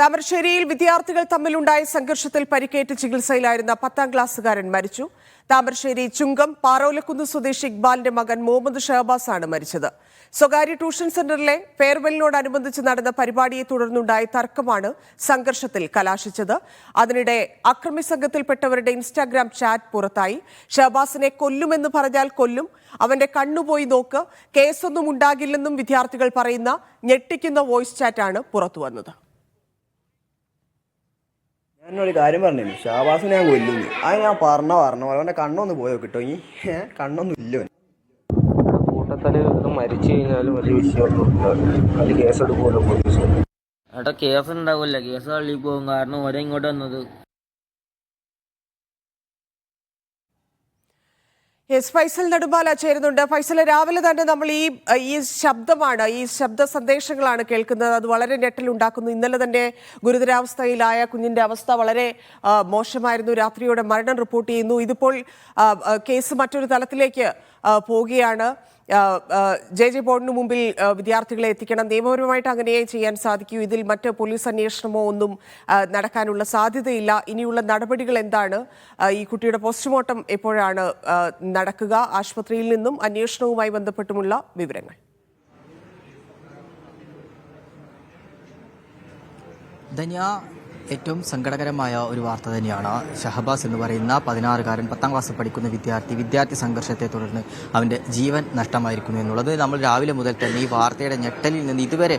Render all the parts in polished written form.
താമരശ്ശേരിയിൽ വിദ്യാർത്ഥികൾ തമ്മിലുണ്ടായ സംഘർഷത്തിൽ പരിക്കേറ്റ് ചികിത്സയിലായിരുന്ന 10ാം ക്ലാസ്സുകാരൻ മരിച്ചു. താമരശ്ശേരി ചുങ്കം പാറോലക്കുന്ന് സ്വദേശി ഇക്ബാലിന്റെ മകൻ മുഹമ്മദ് ഷഹബാസ് ആണ് മരിച്ചത്. സ്വകാര്യ ട്യൂഷൻ സെന്ററിലെ ഫെയർവെല്ലിനോടനുബന്ധിച്ച് നടന്ന പരിപാടിയെ തുടർന്നുണ്ടായ തർക്കമാണ് സംഘർഷത്തിൽ കലാശിച്ചത്. അതിനിടെ അക്രമി സംഘത്തിൽപ്പെട്ടവരുടെ ഇൻസ്റ്റാഗ്രാം ചാറ്റ് പുറത്തായി. ഷഹബാസിനെ കൊല്ലുമെന്ന് പറഞ്ഞാൽ കൊല്ലും, അവന്റെ കണ്ണുപോയി നോക്ക്, കേസൊന്നും ഉണ്ടാകില്ലെന്നും വിദ്യാർത്ഥികൾ പറയുന്ന ഞെട്ടിക്കുന്ന വോയിസ് ചാറ്റാണ് പുറത്തുവന്നത്. ഞാനൊരു കാര്യം പറഞ്ഞു, ഷഹബാസിനെ ഞാൻ കൊല്ലുന്നു. അത് ഞാൻ പറഞ്ഞു അവൻ്റെ കണ്ണൊന്ന് പോയോ കിട്ടോ, ഈ കണ്ണൊന്നും ഇല്ലോ. കൂട്ടത്തിൽ മരിച്ചു കഴിഞ്ഞാലും വലിയ വിഷയമൊന്നും അത് കേസെടുക്കുമല്ലോ പോലീസ്. ഏട്ടാ കേസ് ഉണ്ടാവില്ല, കേസ് തള്ളി പോകും. കാരണം ഒരേ ഇങ്ങോട്ട് വന്നത്. ഫൈസൽ നെടുമ്പാല ചേരുന്നുണ്ട്. ഫൈസൽ, രാവിലെ തന്നെ നമ്മൾ ഈ ശബ്ദ സന്ദേശങ്ങളാണ് കേൾക്കുന്നത്. അത് വളരെ ഞെട്ടലുണ്ടാക്കുന്നു. ഇന്നലെ തന്നെ ഗുരുതരാവസ്ഥയിലായ കുഞ്ഞിന്റെ അവസ്ഥ വളരെ മോശമായിരുന്നു. രാത്രിയോടെ മരണം റിപ്പോർട്ട് ചെയ്യുന്നു. ഇതിപ്പോൾ കേസ് മറ്റൊരു തലത്തിലേക്ക് പോവുകയാണ്. ജെ ബോർഡിന് മുമ്പിൽ വിദ്യാർത്ഥികളെ എത്തിക്കണം. നിയമപരമായിട്ട് അങ്ങനെയേ ചെയ്യാൻ സാധിക്കൂ. ഇതിൽ മറ്റ് പോലീസ് അന്വേഷണമോ ഒന്നും നടക്കാനുള്ള സാധ്യതയില്ല. ഇനിയുള്ള നടപടികൾ എന്താണ്? ഈ കുട്ടിയുടെ പോസ്റ്റ്മോർട്ടം എപ്പോഴാണ് നടക്കുക? ആശുപത്രിയിൽ നിന്നും അന്വേഷണവുമായി ബന്ധപ്പെട്ടുമുള്ള വിവരങ്ങൾ. ധന്യ, ഏറ്റവും സങ്കടകരമായ ഒരു വാർത്ത തന്നെയാണ്. ഷഹബാസ് എന്ന് പറയുന്ന 16-കാരൻ 10ാം ക്ലാസ്സിൽ പഠിക്കുന്ന വിദ്യാർത്ഥി സംഘർഷത്തെ തുടർന്ന് അവൻ്റെ ജീവൻ നഷ്ടമായിരിക്കുന്നു എന്നുള്ളത് നമ്മൾ രാവിലെ മുതൽ തന്നെ ഈ വാർത്തയുടെ ഞെട്ടലിൽ നിന്ന് ഇതുവരെ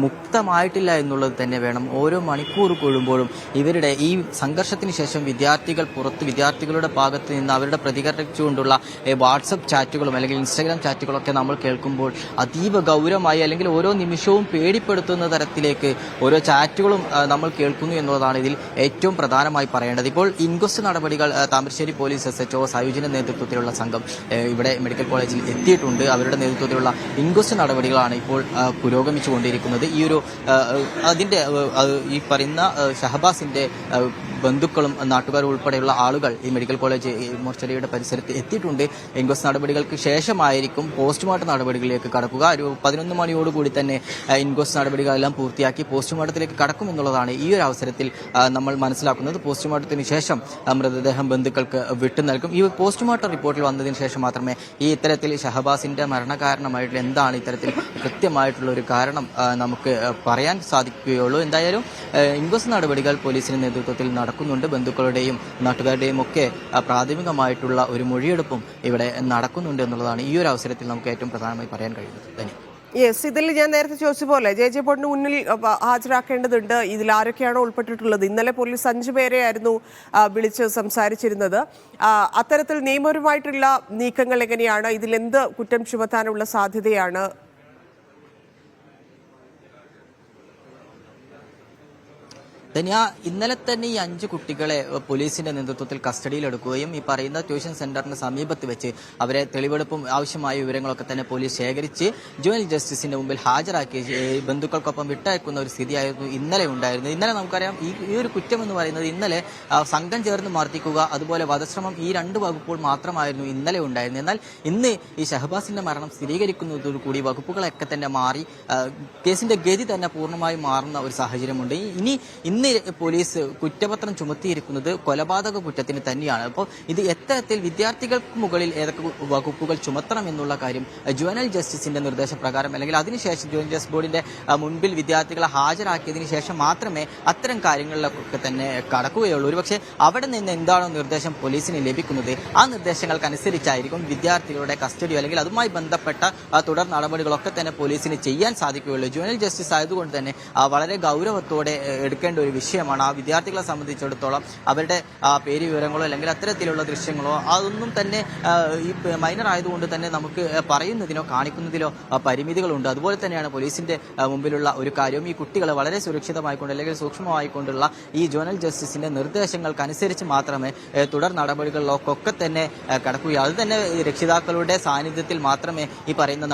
മുക്തമായിട്ടില്ല എന്നുള്ളത് തന്നെ വേണം. ഓരോ മണിക്കൂർ കൂടുമ്പോഴും ഇവരുടെ ഈ സംഘർഷത്തിന് ശേഷം വിദ്യാർത്ഥികളുടെ ഭാഗത്ത് നിന്ന് അവരുടെ പ്രതികരിച്ചുകൊണ്ടുള്ള വാട്സപ്പ് ചാറ്റുകളും അല്ലെങ്കിൽ ഇൻസ്റ്റാഗ്രാം ചാറ്റുകളൊക്കെ നമ്മൾ കേൾക്കുമ്പോൾ അതീവ ഗൗരവമായി അല്ലെങ്കിൽ ഓരോ നിമിഷവും പേടിപ്പെടുത്തുന്ന തരത്തിലേക്ക് ഓരോ ചാറ്റുകളും നമ്മൾ കേൾക്കുന്നു എന്നതാണ് ഇതിൽ ഏറ്റവും പ്രധാനമായി പറയേണ്ടത്. ഇപ്പോൾ ഇൻക്വസ്റ്റ് നടപടികൾ താമരശ്ശേരി പോലീസ് SHO സയുജിന്റെ നേതൃത്വത്തിലുള്ള സംഘം ഇവിടെ മെഡിക്കൽ കോളേജിൽ എത്തിയിട്ടുണ്ട്. അവരുടെ നേതൃത്വത്തിലുള്ള ഇൻക്വസ്റ്റ് നടപടികളാണ് ഇപ്പോൾ പുരോഗമിച്ചുകൊണ്ടിരിക്കുന്നത്. ഈ പറയുന്ന ഷഹബാസിന്റെ ബന്ധുക്കളും നാട്ടുകാരും ഉൾപ്പെടെയുള്ള ആളുകൾ ഈ മെഡിക്കൽ കോളേജ് മോർച്ചറിയുടെ പരിസരത്ത് എത്തിയിട്ടുണ്ട്. ഇൻക്വസ്റ്റ് നടപടികൾക്ക് ശേഷമായിരിക്കും പോസ്റ്റ്മോർട്ടം നടപടികളിലേക്ക് കടക്കുക. ഒരു 11 മണിയോടുകൂടി തന്നെ ഇൻക്വസ്റ്റ് നടപടികളെല്ലാം പൂർത്തിയാക്കി പോസ്റ്റ്മോർട്ടത്തിലേക്ക് കടക്കുമെന്നുള്ളതാണ് ഈ ഒരു അവസരത്തിൽ നമ്മൾ മനസ്സിലാക്കുന്നത്. പോസ്റ്റ്മോർട്ടത്തിന് ശേഷം മൃതദേഹം ബന്ധുക്കൾക്ക് വിട്ടു നൽകും. ഈ പോസ്റ്റ്മോർട്ടം റിപ്പോർട്ടിൽ വന്നതിന് ശേഷം മാത്രമേ ഇത്തരത്തിൽ ഷഹബാസിന്റെ മരണകാരണമായിട്ടുള്ള എന്താണ് ഇത്തരത്തിൽ കൃത്യമായിട്ടുള്ള ഒരു കാരണം നമുക്ക് പറയാൻ സാധിക്കുകയുള്ളൂ. എന്തായാലും ഇൻക്വസ്റ്റ് നടപടികൾ പോലീസിന്റെ നേതൃത്വത്തിൽ നടക്കുന്നുണ്ട്. ബന്ധുക്കളുടെയും നാട്ടുകാരുടെയും ഒക്കെ പ്രാഥമികമായിട്ടുള്ള ഒരു മൊഴിയെടുപ്പും ഇവിടെ നടക്കുന്നുണ്ട് എന്നുള്ളതാണ് ഈ ഒരു അവസരത്തിൽ നമുക്ക് ഏറ്റവും പ്രധാനമായി പറയാൻ കഴിയുന്നത്. ഇതിൽ ഞാൻ നേരത്തെ ചോദിച്ച പോലെ ജെ ബോർഡിന് മുന്നിൽ ഹാജരാക്കേണ്ടതുണ്ട്. ഇതിൽ ആരൊക്കെയാണോ ഉൾപ്പെട്ടിട്ടുള്ളത്? ഇന്നലെ പോലീസ് 5 പേരെയായിരുന്നു വിളിച്ച് സംസാരിച്ചിരുന്നത്. അത്തരത്തിൽ നിയമപരമായിട്ടുള്ള നീക്കങ്ങൾ എങ്ങനെയാണ്? ഇതിലെന്ത് കുറ്റം ചുമത്താനുള്ള സാധ്യതയാണ്? ധന്യ, ഇന്നലെ തന്നെ ഈ 5 കുട്ടികളെ പോലീസിന്റെ നേതൃത്വത്തിൽ കസ്റ്റഡിയിലെടുക്കുകയും ഈ പറയുന്ന ട്യൂഷൻ സെന്ററിന് സമീപത്ത് വെച്ച് അവരെ തെളിവെടുപ്പും ആവശ്യമായ വിവരങ്ങളൊക്കെ തന്നെ പോലീസ് ശേഖരിച്ച് ജുവനൽ ജസ്റ്റിസിന്റെ മുമ്പിൽ ഹാജരാക്കി ബന്ധുക്കൾക്കൊപ്പം വിട്ടയക്കുന്ന ഒരു സ്ഥിതിയായിരുന്നു ഇന്നലെ ഉണ്ടായിരുന്നത്. ഇന്നലെ നമുക്കറിയാം ഈ ഒരു കുറ്റം എന്ന് പറയുന്നത് ഇന്നലെ സംഘം ചേർന്ന് മർദ്ദിക്കുക, അതുപോലെ വധശ്രമം, ഈ 2 വകുപ്പുകൾ മാത്രമായിരുന്നു ഇന്നലെ ഉണ്ടായിരുന്നത്. എന്നാൽ ഇന്ന് ഈ ഷഹബാസിന്റെ മരണം സ്ഥിരീകരിക്കുന്നതോടുകൂടി വകുപ്പുകളൊക്കെ തന്നെ മാറി കേസിന്റെ ഗതി തന്നെ പൂർണ്ണമായും മാറുന്ന ഒരു സാഹചര്യമുണ്ട്. ഇന്ന് പോലീസ് കുറ്റപത്രം ചുമത്തിയിരിക്കുന്നത് കൊലപാതക കുറ്റത്തിന് തന്നെയാണ്. അപ്പോൾ ഇത് എത്തരത്തിൽ വിദ്യാർത്ഥികൾക്ക് മുകളിൽ ഏതൊക്കെ വകുപ്പുകൾ ചുമത്തണം എന്നുള്ള കാര്യം ജുവനൽ ജസ്റ്റിസിന്റെ നിർദ്ദേശപ്രകാരം അല്ലെങ്കിൽ അതിനുശേഷം ജുവനൽ ജസ്റ്റിസ് ബോർഡിന്റെ മുൻപിൽ വിദ്യാർത്ഥികളെ ഹാജരാക്കിയതിനു ശേഷം മാത്രമേ അത്തരം കാര്യങ്ങളിലൊക്കെ തന്നെ കടക്കുകയുള്ളൂ. ഒരുപക്ഷെ അവിടെ നിന്ന് എന്താണോ നിർദ്ദേശം പോലീസിന് ലഭിക്കുന്നത് ആ നിർദ്ദേശങ്ങൾക്കനുസരിച്ചായിരിക്കും വിദ്യാർത്ഥികളുടെ കസ്റ്റഡിയോ അല്ലെങ്കിൽ അതുമായി ബന്ധപ്പെട്ട തുടർ നടപടികളൊക്കെ തന്നെ പോലീസിന് ചെയ്യാൻ സാധിക്കുകയുള്ളൂ. ജുവനൽ ജസ്റ്റിസ് ആയതുകൊണ്ട് തന്നെ വളരെ ഗൗരവത്തോടെ എടുക്കേണ്ട ഒരു വിഷയമാണ്. ആ വിദ്യാർത്ഥികളെ സംബന്ധിച്ചിടത്തോളം അവരുടെ പേര് വിവരങ്ങളോ അല്ലെങ്കിൽ അത്തരത്തിലുള്ള ദൃശ്യങ്ങളോ അതൊന്നും തന്നെ ഈ മൈനർ ആയതുകൊണ്ട് തന്നെ നമുക്ക് പറയുന്നതിനോ കാണിക്കുന്നതിലോ പരിമിതികളുണ്ട്. അതുപോലെ തന്നെയാണ് പോലീസിന്റെ മുമ്പിലുള്ള ഒരു കാര്യവും. ഈ കുട്ടികളെ വളരെ സുരക്ഷിതമായിക്കൊണ്ട് അല്ലെങ്കിൽ സൂക്ഷ്മമായിക്കൊണ്ടുള്ള ഈ ജുവനൽ ജസ്റ്റിസിന്റെ നിർദ്ദേശങ്ങൾക്കനുസരിച്ച് മാത്രമേ തുടർ നടപടികളിലൊക്കെ തന്നെ കടക്കുകയുള്ളൂ. അത് തന്നെ രക്ഷിതാക്കളുടെ സാന്നിധ്യത്തിൽ മാത്രമേ ഈ പറയുന്ന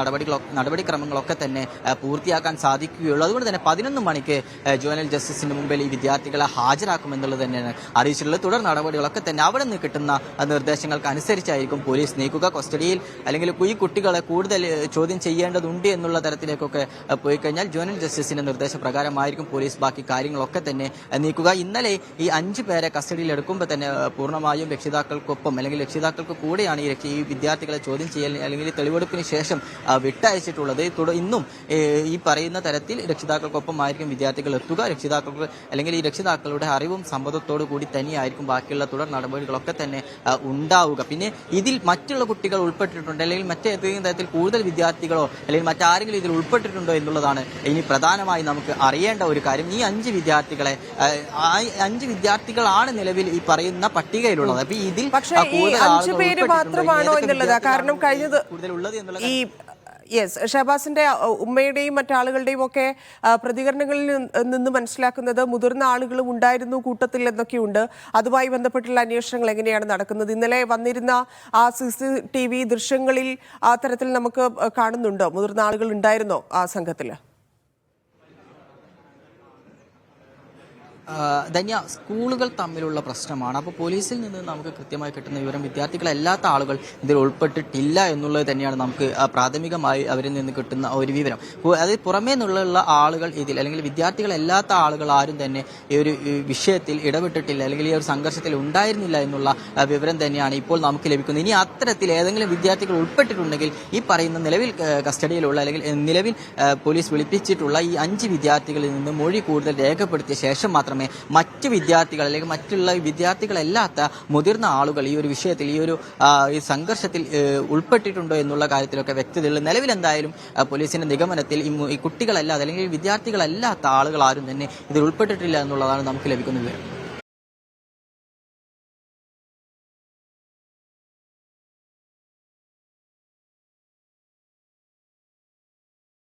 നടപടിക്രമങ്ങളൊക്കെ തന്നെ പൂർത്തിയാക്കാൻ സാധിക്കുകയുള്ളൂ. അതുകൊണ്ട് തന്നെ 11 മണിക്ക് ജുവനൽ ജസ്റ്റിസിന്റെ മുമ്പിൽ ഈ ഈ വിദ്യാർത്ഥികളെ ഹാജരാക്കുമെന്നുള്ളത് തന്നെയാണ് അറിയിച്ചിട്ടുള്ളത്. തുടർ നടപടികളൊക്കെ തന്നെ അവിടെ നിന്ന് കിട്ടുന്ന നിർദ്ദേശങ്ങൾക്ക് അനുസരിച്ചായിരിക്കും പോലീസ് നീക്കുക. കസ്റ്റഡിയിൽ അല്ലെങ്കിൽ ഈ കുട്ടികളെ കൂടുതൽ ചോദ്യം ചെയ്യേണ്ടതുണ്ട് എന്നുള്ള തരത്തിലേക്കൊക്കെ പോയി കഴിഞ്ഞാൽ ജുവനൈൽ ജസ്റ്റിസിന്റെ നിർദ്ദേശപ്രകാരമായിരിക്കും പോലീസ് ബാക്കി കാര്യങ്ങളൊക്കെ തന്നെ നീക്കുക. ഇന്നലെ ഈ 5 പേരെ കസ്റ്റഡിയിൽ എടുക്കുമ്പോൾ തന്നെ പൂർണ്ണമായും രക്ഷിതാക്കൾക്കൊപ്പം അല്ലെങ്കിൽ രക്ഷിതാക്കൾക്ക് കൂടെയാണ് ഈ വിദ്യാർത്ഥികളെ ചോദ്യം ചെയ്യൽ അല്ലെങ്കിൽ തെളിവെടുപ്പിന് ശേഷം വിട്ടയച്ചിട്ടുള്ളത്. ഇന്നും ഈ പറയുന്ന തരത്തിൽ രക്ഷിതാക്കൾക്കൊപ്പം ആയിരിക്കും വിദ്യാർത്ഥികൾ എത്തുക. രക്ഷിതാക്കൾക്ക് അല്ലെങ്കിൽ ഈ രക്ഷിതാക്കളുടെ അറിവും സമ്മതത്തോടു കൂടി തന്നെയായിരിക്കും ബാക്കിയുള്ള തുടർ നടപടികളൊക്കെ തന്നെ ഉണ്ടാവുക. പിന്നെ ഇതിൽ മറ്റുള്ള കുട്ടികൾ ഉൾപ്പെട്ടിട്ടുണ്ട് അല്ലെങ്കിൽ മറ്റേതെങ്കിലും തരത്തിൽ കൂടുതൽ വിദ്യാർത്ഥികളോ അല്ലെങ്കിൽ മറ്റാരെങ്കിലും ഇതിൽ ഉൾപ്പെട്ടിട്ടുണ്ടോ എന്നുള്ളതാണ് ഇനി പ്രധാനമായി നമുക്ക് അറിയേണ്ട ഒരു കാര്യം. ഈ 5 വിദ്യാർത്ഥികളെ 5 വിദ്യാർത്ഥികളാണ് നിലവിൽ ഈ പറയുന്ന പട്ടികയിലുള്ളത്. അപ്പൊ ഇതിൽ പക്ഷേ ഈ 5 പേര് മാത്രമാണോ എന്നുള്ളത് കാരണം കഴിഞ്ഞത് കൂടുതലുള്ളത് എന്നുള്ള ഈ ഷഹബാസിന്റെ ഉമ്മയുടെയും മറ്റാളുകളുടെയും ഒക്കെ പ്രതികരണങ്ങളിൽ നിന്ന് മനസ്സിലാക്കുന്നത് മുതിർന്ന ആളുകളും ഉണ്ടായിരുന്നു കൂട്ടത്തിൽ എന്നൊക്കെയുണ്ട്. അതുമായി ബന്ധപ്പെട്ടുള്ള അന്വേഷണങ്ങൾ എങ്ങനെയാണ് നടക്കുന്നത്? ഇന്നലെ വന്നിരുന്ന ആ CCTV ദൃശ്യങ്ങളിൽ ആ തരത്തിൽ നമുക്ക് കാണുന്നുണ്ടോ? മുതിർന്ന ആളുകൾ ഉണ്ടായിരുന്നോ ആ സംഘത്തിൽ? ധന്യ, സ്കൂളുകൾ തമ്മിലുള്ള പ്രശ്നമാണ്. അപ്പോൾ പോലീസിൽ നിന്ന് നമുക്ക് കൃത്യമായി കിട്ടുന്ന വിവരം വിദ്യാർത്ഥികളല്ലാത്ത ആളുകൾ ഇതിൽ ഉൾപ്പെട്ടിട്ടില്ല എന്നുള്ളത് തന്നെയാണ് നമുക്ക് പ്രാഥമികമായി അവരിൽ നിന്ന് കിട്ടുന്ന ഒരു വിവരം. അത് പുറമേ നിന്നുള്ള ആളുകൾ ഇതിൽ അല്ലെങ്കിൽ വിദ്യാർത്ഥികളല്ലാത്ത ആളുകൾ ആരും തന്നെ ഈ ഒരു വിഷയത്തിൽ ഇടപെട്ടിട്ടില്ല അല്ലെങ്കിൽ ഈ ഒരു സംഘർഷത്തിൽ ഉണ്ടായിരുന്നില്ല എന്നുള്ള വിവരം തന്നെയാണ് ഇപ്പോൾ നമുക്ക് ലഭിക്കുന്നത്. ഇനി അത്തരത്തിൽ ഏതെങ്കിലും വിദ്യാർത്ഥികൾ ഉൾപ്പെട്ടിട്ടുണ്ടെങ്കിൽ ഈ പറയുന്ന നിലവിൽ കസ്റ്റഡിയിലുള്ള അല്ലെങ്കിൽ നിലവിൽ പോലീസ് വിളിപ്പിച്ചിട്ടുള്ള ഈ 5 വിദ്യാർത്ഥികളിൽ നിന്ന് മൊഴി കൂടുതൽ രേഖപ്പെടുത്തിയ ശേഷം മാത്രമേ മറ്റ് വിദ്യാർത്ഥികൾ അല്ലെങ്കിൽ മറ്റുള്ള വിദ്യാർത്ഥികളല്ലാത്ത മുതിർന്ന ആളുകൾ ഈ ഒരു വിഷയത്തിൽ ഈ സംഘർഷത്തിൽ ഉൾപ്പെട്ടിട്ടുണ്ടോ എന്നുള്ള കാര്യത്തിലൊക്കെ വ്യക്തതയുള്ളൂ. നിലവിൽ എന്തായാലും പോലീസിന്റെ നിഗമനത്തിൽ ഈ കുട്ടികളല്ലാതെ അല്ലെങ്കിൽ വിദ്യാർത്ഥികളല്ലാത്ത ആളുകൾ ആരും തന്നെ ഇതിൽ ഉൾപ്പെട്ടിട്ടില്ല എന്നുള്ളതാണ് നമുക്ക് ലഭിക്കുന്ന വിവരം.